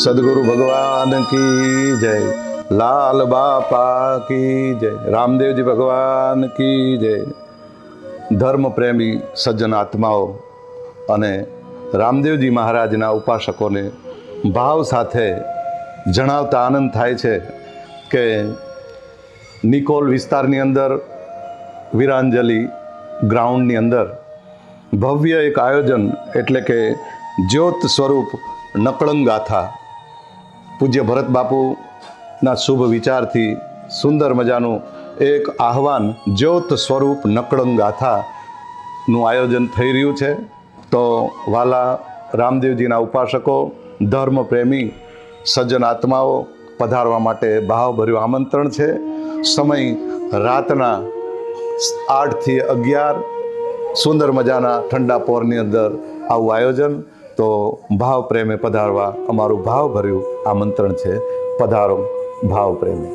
સદગુરુ ભગવાન કી જય, લાલ બાપા કી જય, રામદેવજી ભગવાન કી જય. ધર્મ પ્રેમી સજ્જન આત્માઓ અને રામદેવજી મહારાજના ઉપાસકોને ભાવ સાથે જણાવતા આનંદ થાય છે કે નિકોલ વિસ્તારની અંદર વીરાંજલી ગ્રાઉન્ડની અંદર ભવ્ય એક આયોજન એટલે કે જ્યોત સ્વરૂપ નકળંગ ગાથા પૂજ્ય ભરત બાપુના શુભ વિચારથી સુંદર મજાનું એક આહવાન જ્યોત સ્વરૂપ નકળંગ ગાથાનું આયોજન થઈ રહ્યું છે. તો વાલા રામદેવજીના ઉપાસકો, ધર્મ પ્રેમી સજ્જન આત્માઓ પધારવા માટે ભાવભર્યું આમંત્રણ છે. સમય રાતના 8 થી 11, સુંદર મજાના ઠંડા પોરની અંદર આવું આયોજન. તો ભાવ પ્રેમે પધારવા અમારું ભાવભર્યું આમંત્રણ છે. પધારો ભાવ પ્રેમે.